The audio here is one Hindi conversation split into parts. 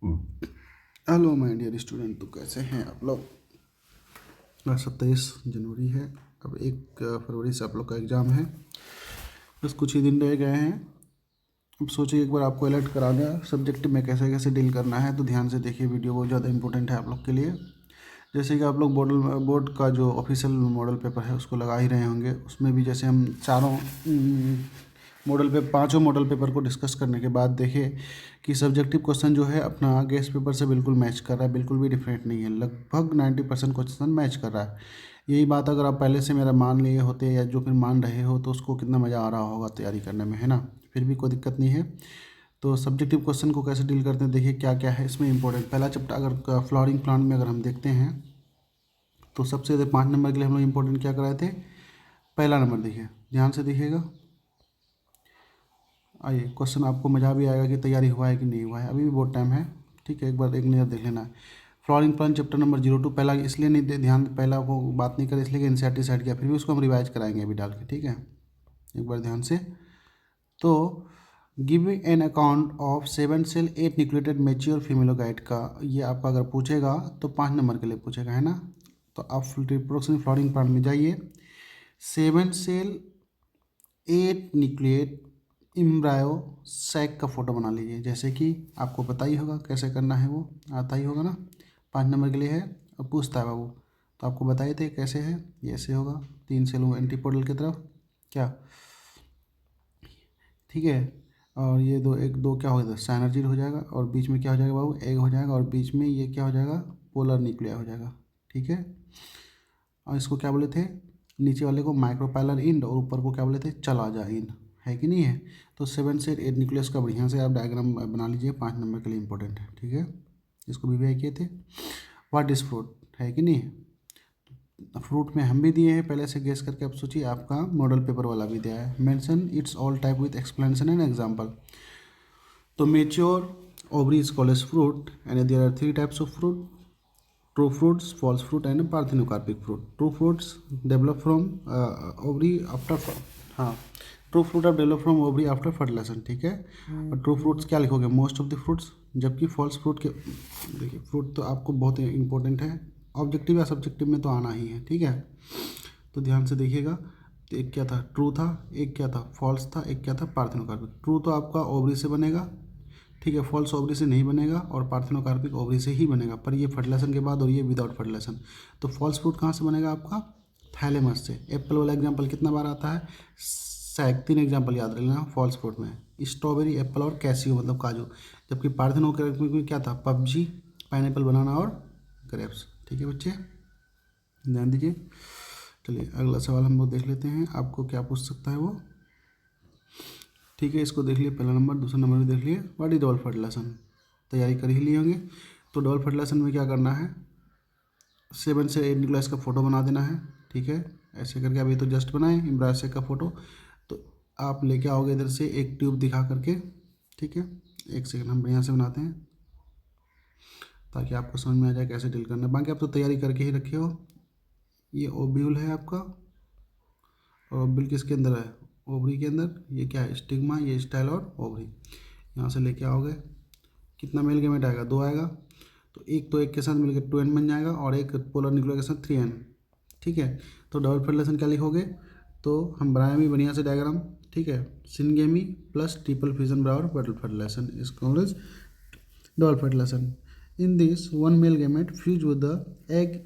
हेलो माय डियर स्टूडेंट, तो कैसे हैं आप लोग। आज 27 जनवरी है। अब 1 फरवरी से आप लोग का एग्ज़ाम है। बस कुछ ही दिन रह गए हैं। अब सोचिए एक बार आपको अलर्ट करा दें सब्जेक्ट में कैसे कैसे डील करना है, तो ध्यान से देखिए, वीडियो बहुत ज़्यादा इंपॉर्टेंट है आप लोग के लिए। जैसे कि आप लोग बोर्ड का जो ऑफिशियल मॉडल पेपर है उसको लगा ही रहे होंगे। उसमें भी जैसे हम चारों पांचों मॉडल पेपर को डिस्कस करने के बाद देखे कि सब्जेक्टिव क्वेश्चन जो है अपना गेस्ट पेपर से बिल्कुल मैच कर रहा है, बिल्कुल भी डिफरेंट नहीं है। लगभग 90% क्वेश्चन मैच कर रहा है। यही बात अगर आप पहले से मेरा मान लिए होते या जो फिर मान रहे हो तो उसको कितना मज़ा आ रहा होगा तैयारी करने में, है ना। फिर भी कोई दिक्कत नहीं है। तो सब्जेक्टिव क्वेश्चन को कैसे डील करते हैं, देखिए क्या क्या है इसमें इंपॉर्टेंट। पहला चैप्टर अगर फ्लावरिंग प्लांट में अगर हम देखते हैं तो सबसे ज़्यादा 5 नंबर के लिए हम लोग इंपॉर्टेंट क्या कराए थे। पहला नंबर देखिए, ध्यान से देखिएगा। आइए, क्वेश्चन आपको मज़ा भी आएगा कि तैयारी हुआ है कि नहीं हुआ है। अभी भी बहुत टाइम है, ठीक है। एक बार एक नज़र देख लेना है। Flowering plant chapter number 02। पहला इसलिए नहीं ध्यान, पहला वो बात नहीं करें इसलिए कि एनसीईआरटी साइड किया, फिर भी उसको हम रिवाइज कराएंगे अभी डाल के, ठीक है। एक बार ध्यान से। तो give an account of 7 cell 8 nucleated mature फीमेलोगाइट का, ये आपका अगर पूछेगा तो 5 नंबर के लिए पूछेगा, है ना। तो आप रिप्रोडक्शन फ्लावरिंग प्लांट में जाइए। 7 सेल 8 न्यूक्लिएट इम्ब्रायो सैक का फ़ोटो बना लीजिए। जैसे कि आपको पता ही होगा कैसे करना है, वो आता ही होगा ना। 5 नंबर के लिए है। अब पूछता है बाबू, तो आपको बताए थे कैसे है। ये ऐसे होगा, 3 सेल वो एंटीपोडल की तरफ क्या, ठीक है। और ये एक दो क्या हो जाएगा, साइनर्जिड हो जाएगा। और बीच में क्या हो जाएगा बाबू, एग हो जाएगा। और बीच में ये क्या हो जाएगा, पोलर न्यूक्लिया हो जाएगा, ठीक है। और इसको क्या बोले थे, नीचे वाले को माइक्रोपाइलर इंड और ऊपर को क्या बोले थे, चलाजा इंड, है कि नहीं है। तो 7 से 8 न्यूक्लियस का बढ़िया से आप डायग्राम बना लीजिए। 5 नंबर के लिए इंपॉर्टेंट है, ठीक है। इसको भी किए थे। व्हाट इज़ फ्रूट, है कि नहीं। फ्रूट में हम भी दिए हैं पहले से गेस करके। अब सोचिए आपका मॉडल पेपर वाला भी दिया है। Mention its all type with explanation and example. तो mature ovary is called as fruit and there are 3 types of fruit: true fruits, false fruit and parthenocarpic fruit. True fruits develop from ovary after हाँ, ट्रू फ्रूट आप develop from ovary after fertilization, ठीक है। और ट्रू फ्रूट्स क्या लिखोगे, मोस्ट ऑफ द फ्रूट्स। जबकि फॉल्स फ्रूट के, देखिए फ्रूट तो आपको बहुत इंपॉर्टेंट है, ऑब्जेक्टिव या सब्जेक्टिव में तो आना ही है, ठीक है। तो ध्यान से देखिएगा। तो एक क्या था, ट्रू था। एक क्या था, फॉल्स था। एक क्या था, पार्थेनोकार्पिक। ट्रू तो आपका ओवरी से बनेगा, ठीक है। फॉल्स ओवरी से नहीं बनेगा और पार्थेनोकार्पिक ओवरी से ही बनेगा, पर ये फर्टिलाइजेशन के बाद और ये विदाउट फर्टिलाइजेशन। तो फॉल्स फ्रूट कहाँ से बनेगा आपका, थैलेमस से। एप्पल वाला एग्जांपल कितना बार आता है, 3 एग्जांपल याद रख लेना फॉल्स फ्रूट में, स्ट्रॉबेरी, एप्पल और कैसियो मतलब काजू। जबकि पार्थेनोकार्पिक में क्या था, पबजी, पाइनएप्पल बनाना और ग्रेप्स, ठीक है बच्चे, ध्यान दीजिए। चलिए अगला सवाल हम लोग देख लेते हैं, आपको क्या पूछ सकता है वो, ठीक है। इसको देख लिए, पहला नंबर। दूसरा नंबर भी देख लिए। व्हाट इज डबल फर्टिलाइजेशन, तैयारी कर ही लिए होंगे। तो डबल फर्टिलाइजेशन में क्या करना है, 7 से 8 न्यूक्लियस का फोटो बना देना है, ठीक है। ऐसे करके अभी तो जस्ट बनाए एम्ब्रायो का फोटो। तो आप लेके आओगे इधर से एक ट्यूब दिखा करके, ठीक है। एक सेकंड हम बढ़िया से बनाते हैं ताकि आपको समझ में आ जाए कैसे डील करना है। बाकी आप तो तैयारी करके ही रखे हो। ये ओब्यूल है आपका, और ओब्यूल किसके अंदर है, ओवरी के अंदर। ये क्या है, स्टिग्मा, ये स्टाइल और ओवरी। यहाँ से लेके आओगे, कितना मेल गेमेट आएगा, 2 आएगा। तो एक के साथ मिलकर 2n बन जाएगा और एक पोलर न्यूक्लियर के साथ 3n, ठीक है। तो डबल फर्टिलाइजेशन क्या लिखोगे, तो हम बनाए भी बढ़िया से डायग्राम, ठीक है। सिनगेमी प्लस ट्रिपल फ्यूजन बराबर double fertilization is called as double fertilization. In this one male gamete fuse with the egg,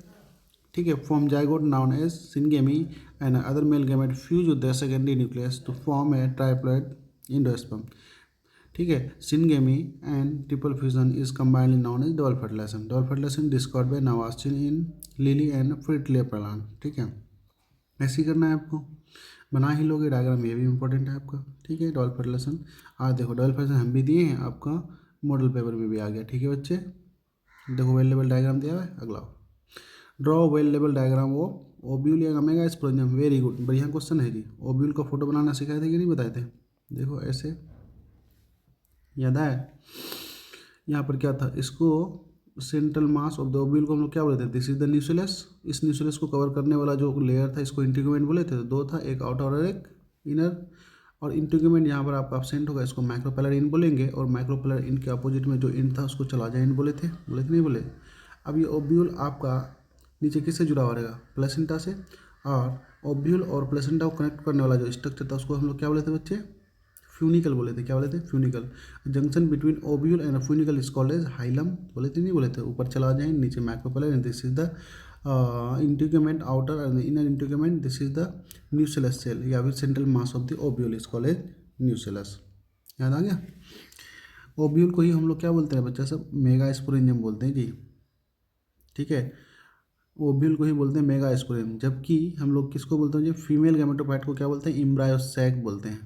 ठीक है, form zygote known as syngamy and other male gamete fuse with the secondary nucleus to form a triploid endosperm, ठीक है। Syngamy and triple fusion is combinedly known as double fertilization. Double fertilization discovered by Nawaschin in lily and fritillaria plant, ठीक है। ऐसे ही करना है आपको, बना ही लोगे डायग्राम, ये भी इंपॉर्टेंट है आपका, ठीक है। डबल फर्टिलाइजेशन आज देखो, डबल फर्टिलाइजेशन हम भी दिए हैं, आपका मॉडल पेपर में भी आ गया, ठीक है बच्चे। देखो वेल लेवल डायग्राम दिया है। अगला, ड्रॉ वेल लेवल डायग्राम वो ओब्यूल या गमेगा स्पोरेंजियम। वेरी गुड, बढ़िया क्वेश्चन है जी। ओब्यूल का फोटो बनाना सिखाए थे कि नहीं बताए थे, देखो ऐसे, याद है। यहाँ पर क्या था, इसको central mass of the ovule को हम लोग क्या बोले थे, दिस इज द न्यूक्लियस। इस न्यूक्लियस को कवर करने वाला जो लेयर था इसको इंटीग्यूमेंट बोले थे। तो 2 था, एक आउटर और एक इनर। और इंटीग्यूमेंट यहाँ पर आपका अब्सेंट होगा, इसको माइक्रोपेलर इन बोलेंगे, और माइक्रोपेलर इन के अपोजिट में जो इन था उसको चला जाए इन बोले थे नहीं बोले। अब ये ओब्यूल आपका नीचे किससे जुड़ा हुआ रहेगा, प्लेसेंटा से, और ओब्यूल और प्लेसेंटा को कनेक्ट करने वाला जो स्ट्रक्चर था उसको हम लोग क्या बोले थे बच्चे, फ्यूनिकल बोले थे। क्या बोले थे, funicle. Junction between ovule and funicle is called as hilum बोले थे नहीं बोले थे। ऊपर चला जाए नीचे micropyle and this is the integument outer and inner integument, this is the nucellus cell या फिर central mass of the ovule is called as nucellus. याद आ गया। ओब्यूल को ही हम लोग क्या बोलते हैं बच्चा सब, मेगास्पोरेंजियम बोलते हैं जी, ठीक है। ओब्यूल को ही बोलते हैं मेगास्पोरेंजियम, जबकि हम लोग किसको बोलते हैं जी, फीमेल गैमेटोफाइट को क्या बोलते हैं, एम्ब्रायोसैक बोलते हैं।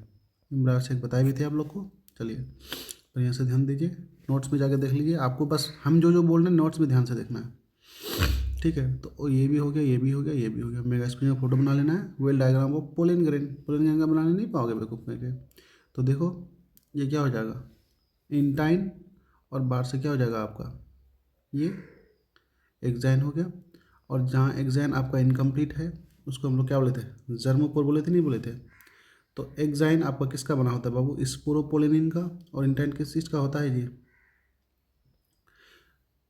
एम्ब्रायोसैक बताए भी थे आप लोग को। चलिए बढ़िया से ध्यान दीजिए, नोट्स में जाके देख लीजिए, आपको बस हम जो बोल रहे हैं नोट्स में ध्यान से देखना है, ठीक है। तो ये भी हो गया, ये भी हो गया, ये भी हो गया। मेगास्पोरेंजियम का फोटो बना लेना है। Well diagram of pollen grain, pollen grain का बनाने नहीं पाओगे बेवकूफ़ में के। तो देखो ये क्या हो जाएगा, इंटाइन, और बाहर से क्या हो जाएगा आपका, ये एक्साइन हो गया। और जहाँ एक्साइन आपका इनकम्प्लीट है उसको हम लोग क्या बोले थे, जर्मोपोर बोले थे नहीं बोले थे। तो एक्साइन आपका किसका बना होता है बाबू, स्पोरोपोलिनिन का, और इंटाइन किस चीज़ का होता है जी,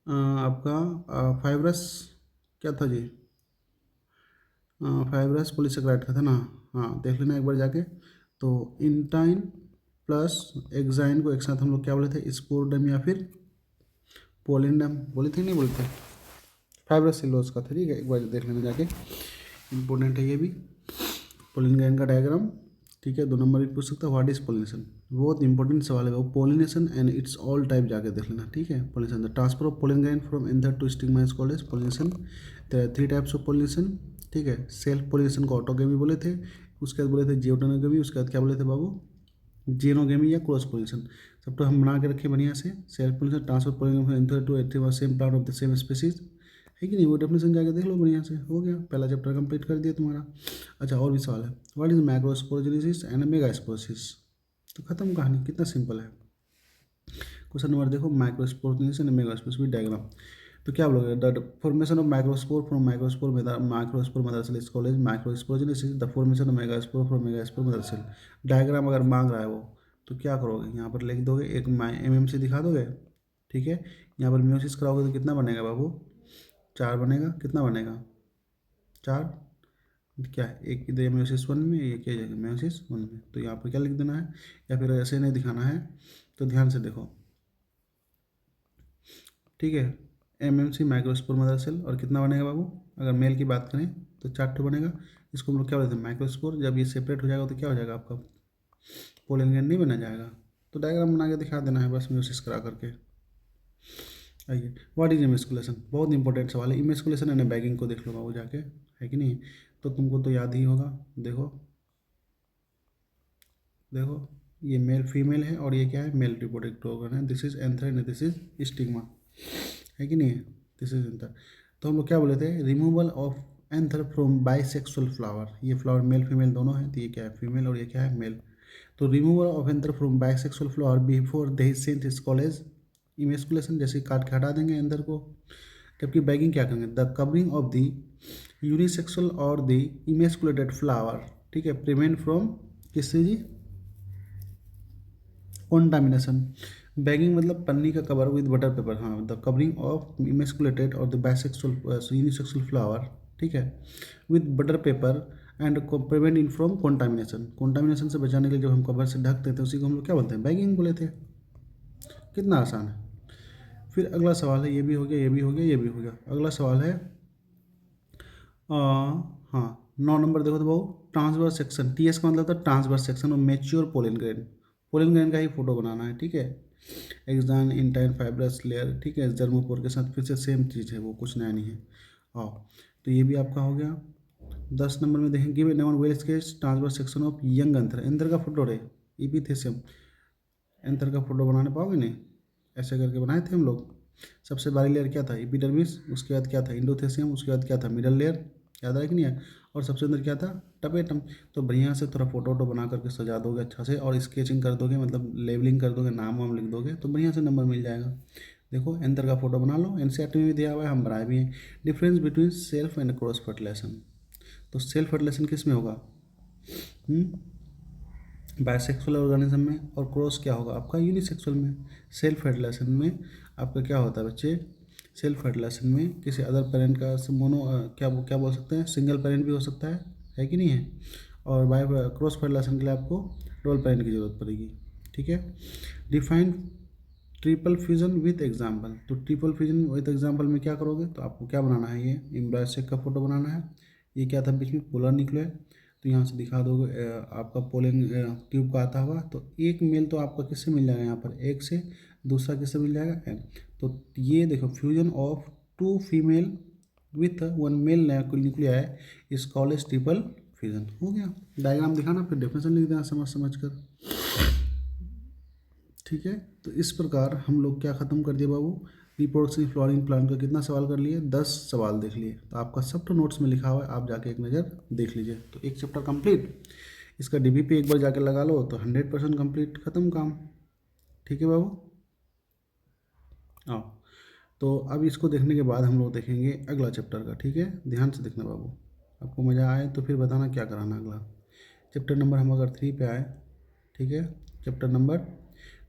आपका फाइब्रस, क्या था जी, फाइब्रस पॉलीसेकेराइड का था ना। हाँ देख लेना एक बार जाके। तो इंटाइन प्लस एक्साइन को एक साथ हम लोग क्या बोले थे, स्पोरडम या फिर पोलिंडम बोले थे नहीं बोले थे। फाइब्रस सेलुलोज का था, ठीक है। एक बार देख लेना जाके, इंपॉर्टेंट है ये भी। पोलिन ग्रैंड का डायग्राम, ठीक है। 2 नंबर भी पूछ सकता है। व्हाट इज पोलिनेशन, बहुत इंपॉर्टेंट सवाल है वो। Pollination and its all type जाके देख लेना, ठीक है। Pollination, the transfer of pollen grain from anther to stigma is called as pollination. There are 3 types of pollination, ठीक है। सेल्फ पोलिनेशन को ऑटोगेमी बोले थे, उसके बाद बोले थे जियोटोनोगेमी, उसके बाद क्या बोले थे बाबू, जीनोगेमी या क्रॉस पोलिनेशन। सब तो हम बना के रखे बढ़िया से। Self pollination, transfer pollen from anther to stigma same plant of the same species, है कि नहीं। वो डेफिनेशन जाके देख लो बढ़िया से, हो गया पहला चैप्टर कंप्लीट कर दिया तुम्हारा। अच्छा और भी सवाल है, what is macrosporogenesis and megasporosis. तो खत्म कहानी, कितना सिंपल है। क्वेश्चन नंबर देखो, microsporogenesis and megasporosis with diagram. तो क्या बोलोगे, the formation of microspore from microspore mother cell is called as microsporogenesis. The formation of megaspore from megaspore mother cell. Diagram अगर मांग रहा है वो, तो क्या करोगे, यहाँ पर लिख दोगे, एक MMC दिखा दोगे, ठीक है। यहाँ पर म्यूसिस कराओगे तो कितना बनेगा बाबू, 4 बनेगा। कितना बनेगा, 4, क्या है, एक इधर म्यूसिस 1 में, ये क्या जाएगा म्यूसिस 1 में। तो यहाँ पर क्या लिख देना है, या फिर ऐसे नहीं दिखाना है। तो ध्यान से देखो, ठीक है। MMC माइक्रोस्पोर मदर सेल, और कितना बनेगा बाबू, अगर मेल की बात करें तो 4 ठो बनेगा। इसको हम लोग क्या बोलते हैं, माइक्रोस्पोर। जब ये सेपरेट हो जाएगा तो क्या हो जाएगा आपका, पोलन ग्रैंड नहीं बना जाएगा। तो डायग्राम बना के दिखा देना है बस, म्यूसिस करा करके। आइए, व्हाट इज इमेस्कुलेशन, बहुत इंपॉर्टेंट सवाल है। इमेस्कुलेशन एंड बैगिंग को देख लो बाबू जाके, है कि नहीं। तो तुमको तो याद ही होगा। देखो देखो, ये मेल फीमेल है, और ये क्या है, मेल रिप्रोडक्टिव ऑर्गन है। This is anther and this is stigma, है कि नहीं, दिस इज एंथर। तो हम लोग क्या बोले थे, removal of anther from bisexual flower. ये फ्लावर मेल फीमेल दोनों है, तो ये क्या है फीमेल और ये क्या है मेल। तो removal of anther from bisexual flower before they sent is college emasculation. जैसे काट के हटा देंगे एंथर को। जबकि बैगिंग क्या करेंगे, the covering of the unisexual और द इमेस्कुलेटेड फ्लावर, ठीक है, प्रिवेंट फ्रॉम किससे जी, कॉन्टामिनेशन। बैगिंग मतलब पन्नी का कवर विद बटर पेपर, हाँ। द कवरिंग ऑफ इमेस्कुलेटेड और द बाइसेक्सुअल यूनिसेक्सुअल फ्लावर, ठीक है, with butter paper and prevent in from contamination. Contamination से बचाने के लिए जब हम कवर से ढक देते हैं उसी को हम लोग क्या बोलते हैं, बैगिंग बोले थे। कितना आसान है। फिर अगला सवाल है, ये भी हो गया, ये भी हो गया, ये भी हो गया। अगला सवाल है हाँ 9 नंबर देखो तो बहु, ट्रांसवर्स सेक्शन। TS का मतलब था ट्रांसवर्स सेक्शन और mature pollen grain. Pollen grain का ही फोटो बनाना है, ठीक है। एक्साइन इंटाइन फाइब्रस लेयर, ठीक है, जर्मोपोर के साथ फिर से सेम चीज़ है वो, कुछ नया नहीं है। आओ, तो ये भी आपका हो गया। 10 नंबर में देखेंगे, give an well sketch transverse section of young anther. Anther का फोटो रहे, इपिथेशियम। एंथर का फोटो बनाने पाओगे नहीं, ऐसे करके बनाए थे हम लोग। सबसे बारी लेयर क्या था, एपिडर्मिस, उसके बाद क्या था इंडोथेशियम, उसके बाद क्या था मिडल लेयर, याद है कि नहीं है। और सबसे अंदर क्या था, टपेटम। तो बढ़िया से थोड़ा फोटो वोटो बना करके सजा दोगे अच्छा से, और स्केचिंग कर दोगे, मतलब लेवलिंग कर दोगे, नाम वाम लिख दोगे, तो बढ़िया से नंबर मिल जाएगा। देखो एंथर का फोटो बना लो, NCERT में भी दिया हुआ है, हम बनाए भी हैं। Difference between self and cross fertilization. तो सेल्फ फर्टिलाइजेशन किस में होगा, बायसेक्सुअल ऑर्गेनिज्म में, और क्रॉस क्या होगा आपका यूनिसेक्सुअल में। सेल्फ फर्टिलाइजेशन में आपका क्या होता है बच्चे, सेल्फ फर्टिलाइजेशन में किसी अदर पेरेंट का मोनो क्या क्या बोल सकते हैं, सिंगल पेरेंट भी हो सकता है कि नहीं है। और बाय क्रॉस फर्टिलाइजेशन के लिए आपको डबल पेरेंट की जरूरत पड़ेगी। ठीक है। Define triple fusion with example. तो ट्रिपल फ्यूजन विथ एग्जाम्पल में क्या करोगे, तो आपको क्या बनाना है, ये एम्ब्रायोसेक का फोटो बनाना है। ये क्या था बीच में पोलर निकले, तो यहाँ से दिखा दोगे आपका पोलिंग ट्यूब का आता हुआ। तो एक मेल तो आपका किससे मिल जाएगा यहाँ पर, एक से, दूसरा किससे मिल जाएगा एन। तो ये देखो fusion of two female with one male nuclei is called triple fusion. हो गया। डायग्राम दिखाना फिर डेफिनेशन लिख देना समझ कर। ठीक है। तो इस प्रकार हम लोग क्या ख़त्म कर दिए बाबू, रिप्रोडक्शन फ्लोरिंग प्लांट का कितना सवाल कर लिए, 10 सवाल देख लिए। तो आपका सब तो नोट्स में लिखा हुआ है, आप जाके एक नज़र देख लीजिए। तो एक चैप्टर कंप्लीट। इसका डीबीपी एक बार जाके लगा लो तो 100% कंप्लीट, ख़त्म काम। ठीक है बाबू। हाँ, तो अब इसको देखने के बाद हम लोग देखेंगे अगला चैप्टर का। ठीक है, ध्यान से देखना बाबू, आपको मज़ा आए तो फिर बताना क्या कराना अगला। चैप्टर नंबर हम अगर 3 पे आए, ठीक है, चैप्टर नंबर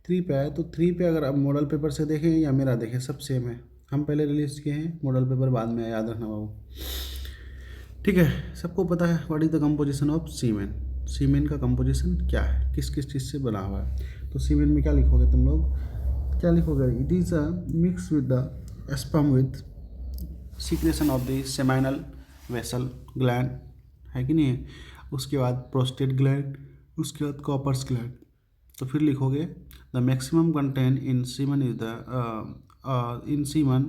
3 पे आए, तो 3 पे अगर आप मॉडल पेपर से देखें या मेरा देखें सब सेम है। हम पहले रिलीज़ किए हैं, मॉडल पेपर बाद में, याद रखना बाबू। ठीक है, सबको पता है what is the composition of semen. Semen का कंपोजिशन क्या है, किस किस चीज़ से बना हुआ है। तो सीमेन में क्या लिखोगे तुम लोग, क्या लिखोगे, it is a mix with the sperm with secretion of the seminal vessel gland, है कि नहीं है। उसके बाद प्रोस्टेट ग्लैंड, उसके बाद कॉपर्स ग्लैंड। तो फिर लिखोगे the maximum content in semen is the in semen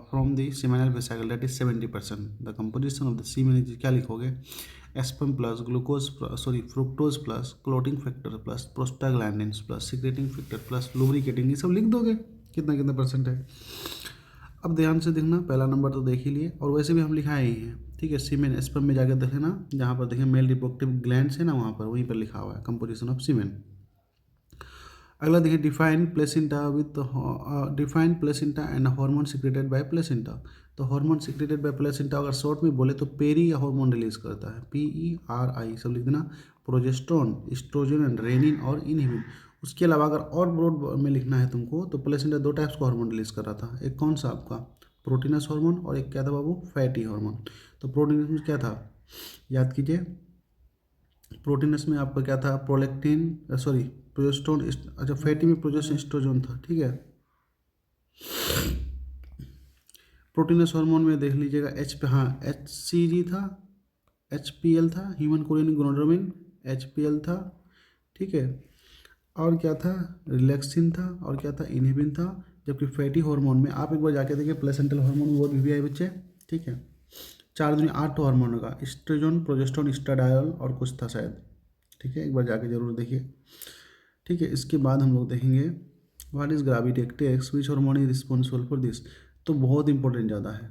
from the seminal vesicle that is 70%। The composition of the semen is, क्या लिखोगे, sperm plus glucose fructose plus clotting factor plus prostaglandins plus secreting factor plus lubricating, ये सब लिख दोगे कितना कितना परसेंट है। अब ध्यान से देखना, पहला नंबर तो देख ही लिए, और वैसे भी हम लिखाए ही हैं। ठीक है, सीमेन एस्पर्म में जाकर देख लेना, जहाँ पर देखें मेल रिप्रोडक्टिव ग्लैंड्स है ना, वहाँ पर वहीं पर लिखा हुआ है कंपोजिशन ऑफ सीमेन। अगला देखिए, define placenta with define placenta and hormone secreted by placenta. तो हार्मोन सिक्रेटेड बाय प्लेसेंटा अगर शॉर्ट में बोले तो पेरी या हार्मोन रिलीज करता है, PERI सब लिख देना। प्रोजेस्टेरोन, एस्ट्रोजन एंड रेनिन और इनहिबिन। उसके अलावा अगर और ब्रॉड में लिखना है तुमको, तो प्लेसेंटा 2 टाइप्स का हार्मोन रिलीज कर रहा था। एक कौन सा आपका प्रोटीनस हार्मोन, और एक क्या था बाबू, फैटी हार्मोन। तो प्रोटीनस में क्या था, याद कीजिए, प्रोटीनस में आपका क्या था, प्रोलेक्टिन सॉरी प्रोजेस्टेरोन, अच्छा फैटी में प्रोजेस्टेरोन एस्ट्रोजन था। ठीक है, प्रोटीनस हार्मोन में देख लीजिएगा HCG था, HPL था, ह्यूमन कोरियन गोनाडोट्रोपिन, HPL था। ठीक है, और क्या था, रिलैक्सिन था, और क्या था, इनहिबिन था। जबकि फैटी हार्मोन में आप एक बार जाके देखिए, प्लेसेंटल हार्मोन वो भी आई बच्चे। ठीक है, 4 दूनी 8 हार्मोन होगा, एस्ट्रोजन, प्रोजेस्टेरोन, एस्ट्राडायोल और कुछ था शायद। ठीक है, एक बार जाके जरूर देखिए। ठीक है, इसके बाद हम लोग देखेंगे what is gravindex which hormone is responsible for this. तो बहुत इंपॉर्टेंट ज़्यादा है।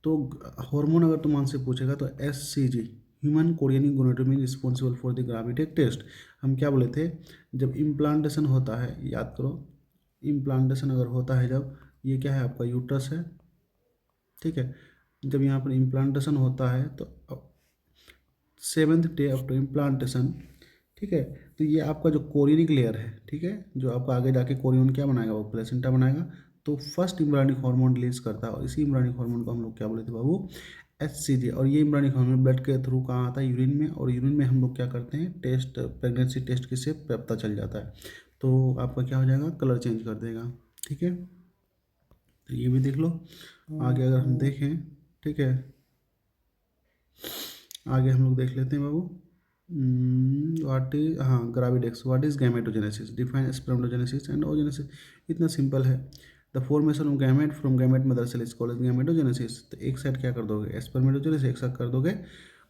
तो हार्मोन अगर तुम से पूछेगा तो HCG, human chorionic gonadotropin responsible for the gravindex test. हम क्या बोले थे, जब इम्प्लांटेशन होता है, याद करो, इम्प्लांटेशन अगर होता है जब, ये क्या है आपका यूट्रस है। ठीक है, जब यहाँ पर इम्प्लांटेशन होता है तो 7th डे आफ्टर इम्प्लांटेशन, ठीक है, तो ये आपका जो कोरियनिक लेयर है, ठीक है, जो आपका आगे जाके कोरियन क्या बनाएगा, वो प्लेसेंटा बनाएगा। तो फर्स्ट इम्ब्रानिक हार्मोन रिलीज करता है, और इसी इम्ब्रानिक हार्मोन को हम लोग क्या बोले थे बाबू, HCG। और ये इम्ब्रानिक हार्मोन ब्लड के थ्रू कहाँ आता है, यूरिन में, और यूरिन में हम लोग क्या करते हैं, टेस्ट प्रेगनेंसी टेस्ट किससे पता चल जाता है। तो आपका क्या हो जाएगा, कलर चेंज कर देगा। ठीक है, तो ये भी देख लो। आगे अगर हम देखें, ठीक है, आगे हम लोग देख लेते हैं बाबू, व्हाट इज, हाँ, gravindex, what is gametogenesis, define spermatogenesis and oogenesis. इतना सिंपल है। The formation of gamete from gamete mother cell is called gametogenesis. तो एक साइड क्या कर दोगे, स्पर्मेटोजेनेसिस, एक साइड कर दोगे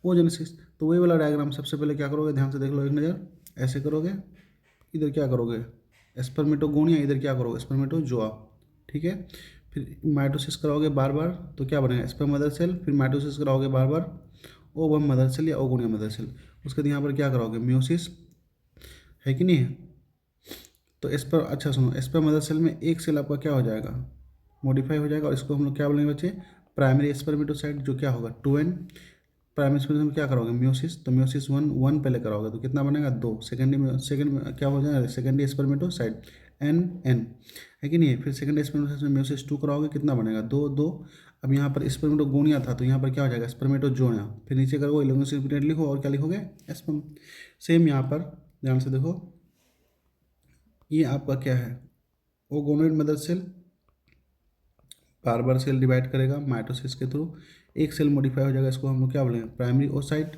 ओजेनेसिस। तो वही वाला डायग्राम सबसे पहले क्या करोगे, ध्यान से देख लो एक नज़र, ऐसे करोगे, इधर क्या करोगे स्पर्मेटोगोनिया, इधर क्या करोगे स्पर्मेटोजोआ। ठीक है, फिर माइटोसिस कराओगे बार बार, तो क्या बनेगा स्पर्म मदर सेल, फिर माइटोसिस कराओगे बार बार ओवम मदर सेल या ओगोनिया मदर सेल। उसके बाद यहाँ पर क्या कराओगे म्योसिस, है कि नहीं है। तो इस पर अच्छा सुनो, इस पर मदर सेल में एक सेल आपका क्या हो जाएगा, मॉडिफाई हो जाएगा, और इसको हम लोग क्या बोलेंगे बच्चे, प्राइमरी स्पर्मेटोसाइट, जो क्या होगा 2N। प्राइमरी स्पेस में क्या करोगे, म्योसिस, तो म्योसिस वन पहले कराओगे तो कितना बनेगा 2, सेकेंड में क्या हो जाएगा, सेकेंडरी स्पर्मेटोसाइट एन है कि नहीं है। फिर सेकेंडरी स्पर्मेटोसाइट में म्योसिस 2 कराओगे कितना बनेगा 2। अब यहाँ पर स्पर्मेटोगोनिया था तो यहाँ पर क्या हो जाएगा स्पर्मेटोजोनिया, फिर नीचे करोगे इलोंगेटेड पीरियड लिखो और क्या लिखोगे स्पर्म। सेम यहाँ पर ध्यान से देखो, ये आपका क्या है, ओगोनोइड मदर सेल बार बार सेल डिवाइड करेगा माइटोसिस के थ्रू, एक सेल मॉडिफाई हो जाएगा, इसको हम लोग क्या बोलेंगे प्राइमरी ओसाइट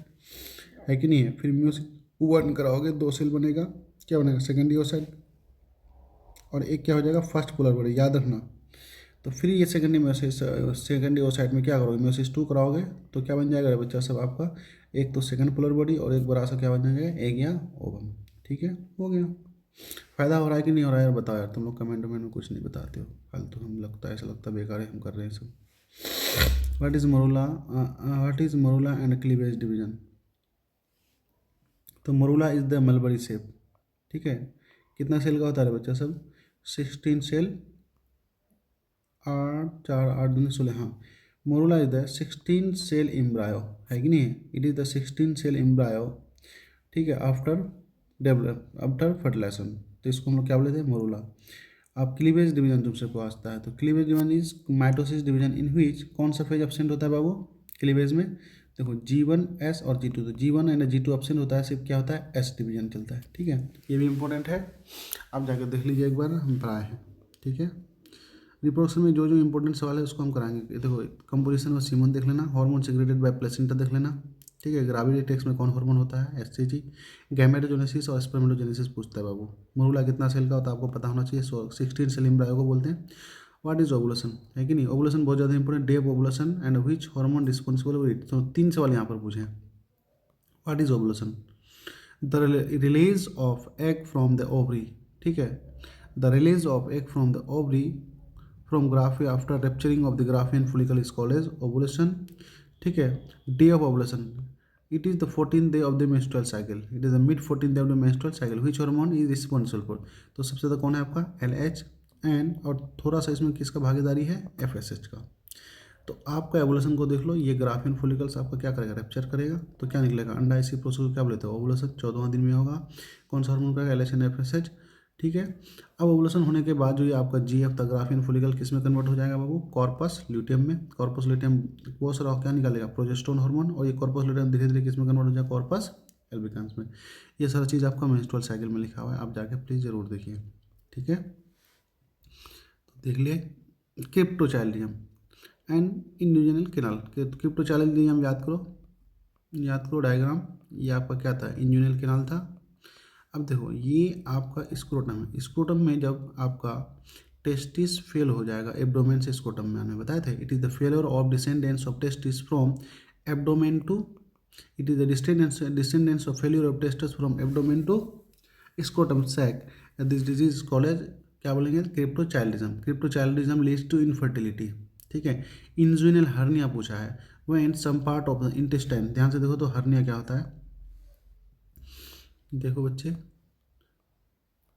है कि नहीं है। फिर म्योसिस 1 कराओगे 2 सेल बनेगा, क्या बनेगा सेकेंडरी ओसाइट, और एक क्या हो जाएगा फर्स्ट पोलर बॉडी, याद रखना। तो फिर ये सेकेंडरी ओसाइट में क्या करोगे म्योसिस 2 कराओगे तो क्या बन जाएगा बच्चा सब आपका, एक तो सेकंड पोलर बॉडी और एक बड़ा सा क्या बन जाएगा एग या ओवम। ठीक है, हो गया। फ़ायदा हो रहा है कि नहीं हो रहा है यार बताओ यार, तुम लोग कमेंट में कुछ नहीं बताते हो, फालतू हम लगता है, ऐसा लगता है बेकार है हम कर रहे हैं सब। What is morula and cleavage division, तो morula is the mulberry shape, ठीक है। कितना सेल का होता है बच्चा सब, 16 सेल, 8 4 8 2 16, हाँ। Morula is the 16 cell embryo है कि नहीं है, it is the 16 cell embryo, ठीक है, आफ्टर फर्टिलाइजेशन, तो इसको हम लोग क्या बोले थे मोरूला। अब क्लीवेज डिवीजन तुमसे पूछता है, तो cleavage division is mitosis division in which कौन सा फेज एब्सेंट होता है बाबू क्लीवेज में, देखो G1 S और G2, तो G1 एंड G2 एब्सेंट होता है, सिर्फ क्या होता है S डिवीजन चलता है, ठीक है। ये भी इंपॉर्टेंट है, आप जाकर देख लीजिए एक बार, हम पढ़ाए हैं, ठीक है। रिप्रोडक्शन में जो जो इंपॉर्टेंट सवाल है उसको हम कराएंगे। देखो कंपोजिशन ऑफ सीमन देख लेना, हार्मोन सेक्रेटेड बाय प्लेसेंटा देख लेना, ठीक है। ग्रेविटी टेक्स में कौन हार्मोन होता है HCG, गैमेटोजेनेसिस और स्पर्मेटोजेनेसिस पूछता है बाबू। मोरूला कितना सेल का होता है आपको पता होना चाहिए, 16 सेल एम्ब्रायो को बोलते हैं। व्हाट इज ओवुलेशन है कि नहीं, ओवुलेशन बहुत ज़्यादा important, day of ovulation and which hormone responsible for it, तो 3 सवाल यहाँ पर पूछे हैं। What is ovulation, the release of egg from the ovary, ठीक है, the release of egg from the ovary from Graafian after rupturing of the Graafian follicle is called as ovulation, ठीक है। Day of ovulation, it is the 14th day of the menstrual cycle, it is the mid 14th day of the menstrual cycle, which hormone is responsible for, तो सबसे ज़्यादा कौन है आपका LH एंड, और थोड़ा सा इसमें किसका भागीदारी है FSH का। तो आपका एवोल्यूशन को देख लो, ये ग्राफियन फॉलिकल्स आपका क्या करेगा रैप्चर करेगा, तो क्या निकलेगा अंडा, इसी प्रोसेस को क्या बोलते हैं ओवुलेशन, 14वां दिन में होगा। कौन सा हार्मोन का LH एंड FSH, ठीक है। अब ओवुलेशन होने के बाद जो ये आपका GF था ग्राफियन फॉलिकल किस में कन्वर्ट हो जाएगा बाबू, कॉर्पस ल्यूटियम में। कॉर्पस ल्यूटियम वो सारा क्या निकालेगा प्रोजेस्टेरोन हार्मोन, और ये कॉर्पस ल्यूटियम धीरे धीरे किस में कन्वर्ट हो जाएगा कॉर्पस एल्बिकन्स में। ये सारा चीज़ आपका मेंस्ट्रुअल साइकिल में लिखा हुआ है, आप जाके प्लीज़ ज़रूर देखिए, ठीक है। तो देख लिए क्रिप्टोचाइल्डियम एंड इंड्यूजनल कैनाल, क्रिप्टोचाइल्डियम याद करो डायग्राम, ये आपका क्या था इंड्यूजनल कैनाल था। अब देखो ये आपका स्क्रोटम है, स्क्रोटम में जब आपका टेस्टिस फेल हो जाएगा एब्डोमेन से स्क्रोटम में आने बताए थे, it is the failure of descendence of testis from abdomen to, it is the descendence of failure of testis from abdomen to scrotum sac, this disease called क्या बोलेंगे cryptorchidism. Cryptorchidism leads to infertility, ठीक है। इंजुइनल हर्निया पूछा है, when some part of the intestine, ध्यान से देखो तो हर्निया क्या होता है, देखो बच्चे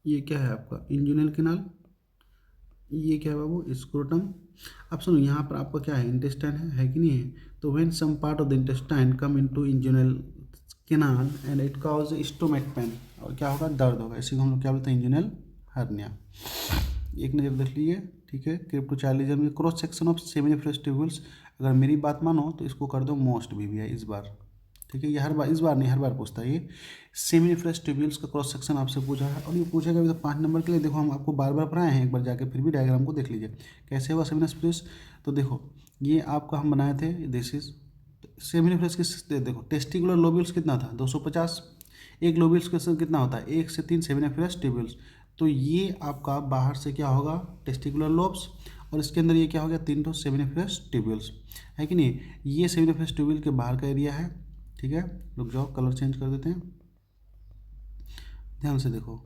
ये क्या है आपका इंजुइनल कैनाल, ये क्या है बाबू स्क्रोटम। अब सुनो यहाँ पर आपका क्या है इंटेस्टाइन है कि नहीं है, तो when some part of the intestine come into inguinal canal and it cause stomach pain, और क्या होगा दर्द होगा, इसी को हम लोग क्या बोलते हैं इंजुइनल हर्निया। एक नज़र देख लीजिए, ठीक है। क्रिप्टोचाइल्डिज्म में cross section of seminiferous tubules, अगर मेरी बात मानो तो इसको कर दो मोस्ट भी है इस बार, ठीक है। ये हर बार, इस बार नहीं हर बार पूछता है ये सेमिनिफरस ट्यूब्यूल्स का क्रॉस सेक्शन आपसे पूछा है, और ये पूछेगा भी तो 5 नंबर के लिए। देखो हम आपको बार बार पढ़ाए हैं, एक बार जाके फिर भी डायग्राम को देख लीजिए कैसे हुआ सेमिनिफरस। तो देखो ये आपका हम बनाए थे, दिस इज सेमिनिफरस की, देखो टेस्टिकुलर लोब्यूल्स कितना था 250, एक लोब्यूल्स का कितना होता है 1 से 3 सेमिनिफरस ट्यूब्यूल्स, तो ये आपका बाहर से क्या होगा टेस्टिकुलर लोब्स, और इसके अंदर ये क्या हो गया 3 तो सेमिनिफरस ट्यूब्यूल्स है कि नहीं। ये सेमिनिफरस ट्यूब्यूल के बाहर का एरिया है, ठीक है। रुक जाओ कलर चेंज कर देते हैं, ध्यान से देखो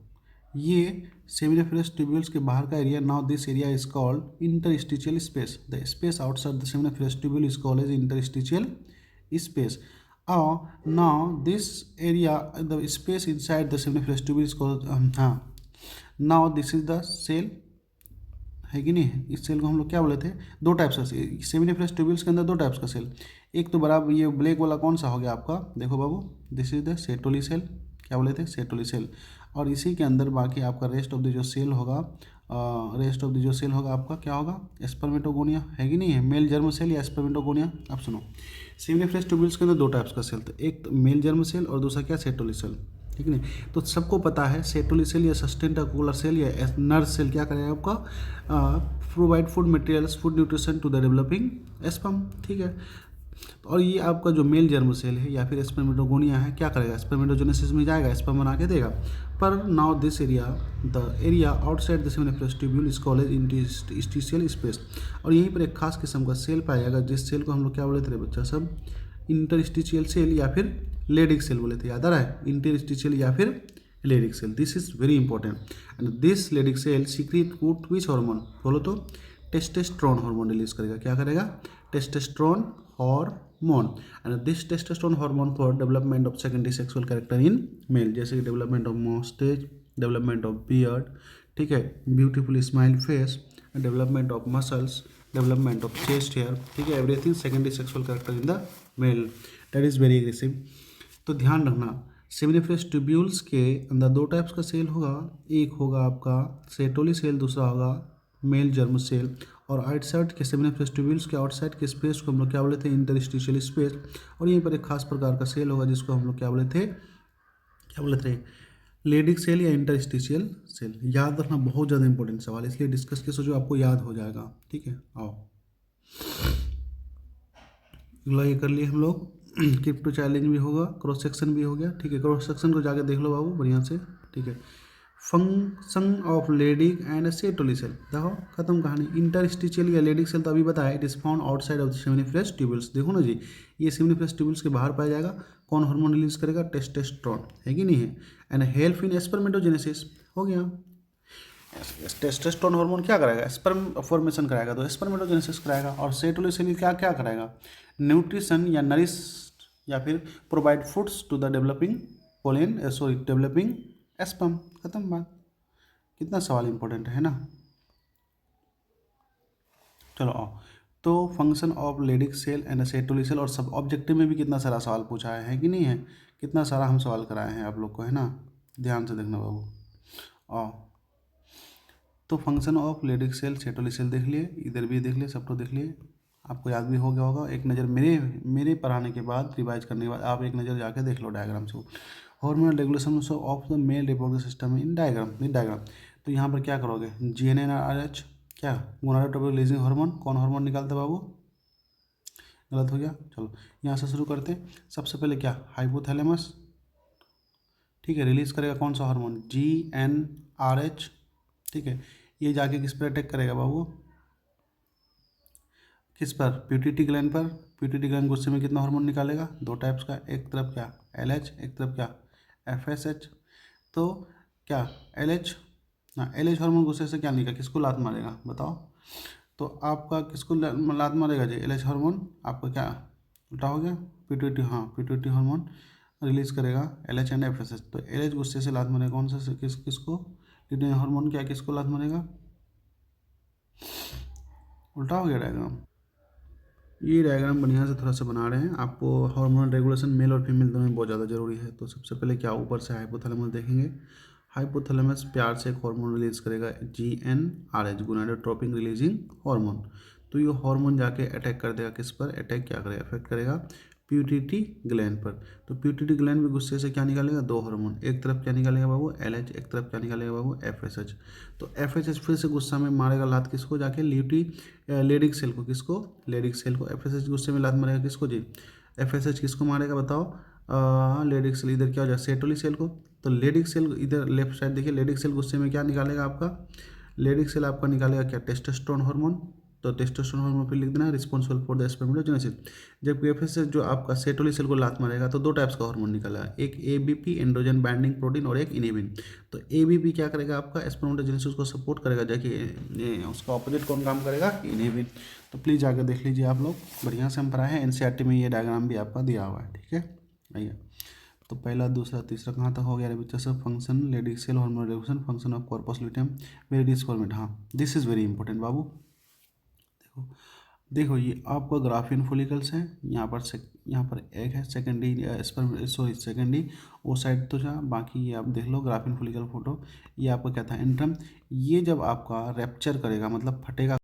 ये सेमिनिफरस ट्यूब्यूल्स के बाहर का area. Now this area is called interstitial space, the space outside the seminiferous tubule is called as interstitial space. now this area the space inside the seminiferous tubule is called now this is the cell है कि नहीं। इस सेल को हम लोग क्या बोले थे, दो टाइप्स का सेमिनिफरस ट्यूब्यूल्स के अंदर दो टाइप्स का सेल। एक तो बराबर ये ब्लैक वाला कौन सा हो गया आपका, देखो बाबू, this is the Sertoli cell, क्या बोले थे, सेटोली सेल। और इसी के अंदर बाकी आपका रेस्ट ऑफ द जो सेल होगा, आपका क्या होगा, स्पर्मेटोगोनिया, है कि नहीं है, मेल जर्म सेल या स्पर्मेटोगोनिया। अब सुनो, सेमिनिफरस ट्यूब्यूल्स के अंदर दो टाइप्स का सेल, तो एक तो मेल जर्म सेल और दूसरा क्या, सेटोली सेल, ठीक नहीं। तो सबको पता है सेटोली सेल या सस्टेंटाकुलर सेल या नर्व सेल क्या करेगा आपका, provide food materials, food nutrition to the developing sperm, ठीक है। और ये आपका जो मेल जर्म सेल है या फिर स्पर्मेटोगोनिया है, क्या करेगा, स्पर्मेटोजेनेसिस में जाएगा, स्पर्म बना के देगा। पर now this area, the area outside the seminiferous tubule is called interstitial space. और यहीं पर एक खास किस्म का सेल पाया जाएगा, जिस सेल को हम लोग क्या बोले थे बच्चा सब, इंटरस्टिशियल सेल या फिर लेडिक सेल बोले थे, याद आ रहा है, इंटरस्टिशियल या फिर Leydig cell. This is very important. And this Leydig cell secrete good which hormone, बोलो तो टेस्टोस्टेरोन हार्मोन रिलीज करेगा, क्या करेगा, testosterone hormone. And this testosterone hormone for development of secondary sexual character in male, जैसे कि development of moustache, development of beard, ठीक है, beautiful smile face, development of muscles, development of chest hair, ठीक है, everything secondary sexual character in the male, that is very aggressive. तो ध्यान रखना, सेमिनिफरस ट्यूब्यूल्स के अंदर दो टाइप्स का सेल होगा, एक होगा आपका सेटोली सेल, दूसरा होगा मेल जर्म सेल। और आउटसाइड के सेमिनिफरस ट्यूब्यूल्स के आउटसाइड के स्पेस को हम लोग क्या बोले थे, इंटरस्टिशियल स्पेस। और यहीं पर एक खास प्रकार का सेल होगा जिसको हम लोग क्या बोले थे, लेडिक सेल या इंटरस्टिशियल सेल। याद रखना, बहुत ज़्यादा इंपॉर्टेंट सवाल, इसलिए डिस्कस के सोचो आपको याद हो जाएगा, ठीक है। आओ अगला ये कर लिए हम लोग, क्रिप्टो चैलेंज भी होगा, क्रॉस सेक्शन भी हो गया, ठीक है। क्रॉस सेक्शन को जाके देख लो बाबू बढ़िया से, ठीक है। Function of Leydig and Sertoli cell, देखो खत्म कहानी। इंटरस्टिशियल या लेडिक सेल तो अभी बताया, it is found outside of the seminiferous tubules. देखो ना जी, ये सेमिनिफरस ट्यूब्यूल्स के बाहर पाया जाएगा, कौन हार्मोन रिलीज करेगा, टेस्टोस्टेरोन, है कि नहीं है। एंड हेल्प इन स्पर्मेटोजेनेसिस, हो गया। टेस्टोस्टेरोन हार्मोन क्या कराएगा, स्पर्म फॉर्मेशन कराएगा, तो स्पर्मेटोजेनेसिस कराएगा। और सेटोली सेल क्या क्या कराएगा, न्यूट्रिशन या नरिश या फिर provide foods to the developing developing sperm, खत्म बात। कितना सवाल इंपॉर्टेंट है ना। चलो आओ, तो function of Leydig cell and Sertoli cell, और सब ऑब्जेक्टिव में भी कितना सारा सवाल पूछा है कि नहीं है, कितना सारा हम सवाल कराए हैं आप लोग को, है ना। ध्यान से देखना बाबू। आओ, तो function of Leydig cell Sertoli cell देख लिए, इधर भी देख लिए, सब तो देख लिए, आपको याद भी हो गया होगा। एक नज़र मेरे पढ़ाने के बाद, रिवाइज करने के बाद आप एक नज़र जाके देख लो डायग्राम से, hormonal regulation of the male reproductive system in diagram. तो यहाँ पर क्या करोगे, GnRH क्या, गोनाडोट्रोपिक रिलीजिंग हार्मोन, कौन हार्मोन निकालते बाबू, गलत हो गया। चलो यहाँ से शुरू करते हैं। सबसे पहले क्या, हाइपोथैलेमस, ठीक है, रिलीज करेगा कौन सा हार्मोन, GnRH, ठीक है। ये जाके किस पर अटैक करेगा बाबू, किस पर, प्यूटिटी ग्लैंड पर। प्यूटिटी ग्लैंड गुस्से में कितना हार्मोन निकालेगा, दो टाइप्स का, एक तरफ क्या LH, एक तरफ क्या FSH। तो क्या LH, ना LH हार्मोन गुस्से से क्या निकल, किसको लात मारेगा बताओ। तो आपका किसको लात मारेगा जी, LH हार्मोन आपका क्या उल्टा हो गया, प्यूटिटी, हाँ प्यूटिटी हार्मोन रिलीज करेगा LH एंड FSH। तो LH गुस्से से लात मारेगा कौन सा, किसको, प्यूटिटी हार्मोन क्या किसको लात मारेगा, उल्टा हो गया डायग्राम। ये डायग्राम बढ़िया से थोड़ा सा बना रहे हैं आपको। हार्मोनल रेगुलेशन मेल और फीमेल दोनों में बहुत ज़्यादा जरूरी है। तो सबसे पहले क्या, ऊपर से हाइपोथैलेमस देखेंगे। हाइपोथैलेमस प्यार से एक हार्मोन रिलीज करेगा, GnRH, गोनाडोट्रोपिक रिलीजिंग हार्मोन। तो ये हार्मोन जाके अटैक कर देगा किस पर, अटैक क्या करेगा, अफेक्ट करेगा प्यूटिटी ग्लैंड पर। तो प्यूटिटी ग्लैंड में गुस्से से क्या निकालेगा, दो हार्मोन, एक तरफ क्या निकालेगा बाबू LH, एक तरफ क्या निकालेगा बाबू FSH। तो FSH फिर से गुस्सा में मारेगा लात किसको, जाके लेडिक सेल को, किसको, लेडिक सेल को। FSH गुस्से में लात मारेगा किसको जी, FSH किसको मारेगा बताओ, लेडिक सेल, इधर क्या हो जाए सेटोली सेल को। तो लेडिक सेल इधर लेफ्ट साइड देखिए, लेडिक सेल गुस्से में क्या निकालेगा आपका, लेडिक सेल आपका निकालेगा क्या, टेस्टोस्टेरोन हार्मोन। तो टेस्टोस्टेरोन हार्मोन पे लिख देना रिस्पॉन्सिबल फॉर द स्पर्मेटोजेनेसिस। जबकि FSH जो आपका सेटोली सेल को लात मारेगा तो दो टाइप्स का हार्मोन निकालेगा, एक ABP एंड्रोजन बाइंडिंग प्रोटीन और एक इनिबिन। तो ABP क्या करेगा आपका, स्पर्मेटोजेनेसिस को सपोर्ट करेगा, जबकि उसका ऑपोजिट कौन काम करेगा, इनिबिन। तो प्लीज़ जाकर देख लीजिए आप लोग, बढ़िया से हम पढ़ाए हैं, NCERT में ये डायग्राम भी आपका दिया हुआ है, ठीक है। आइए तो पहला दूसरा तीसरा कहाँ तक हो गया बच्चा सब? Function Leydig cell hormone regulation, function of corpus luteum, मेरिडियस फॉर्मेट। हाँ, दिस इज़ वेरी इंपॉर्टेंट बाबू। देखो देखो ये आपका ग्राफियन फॉलिकल्स है, यहाँ पर एग है, सेकेंडरी स्पर्म, सॉरी सेकेंडरी वो साइड तो जहाँ, बाकी ये आप देख लो ग्राफियन फॉलिकल फोटो। ये आपका क्या था? एंट्रम। ये जब आपका रैप्चर करेगा मतलब फटेगा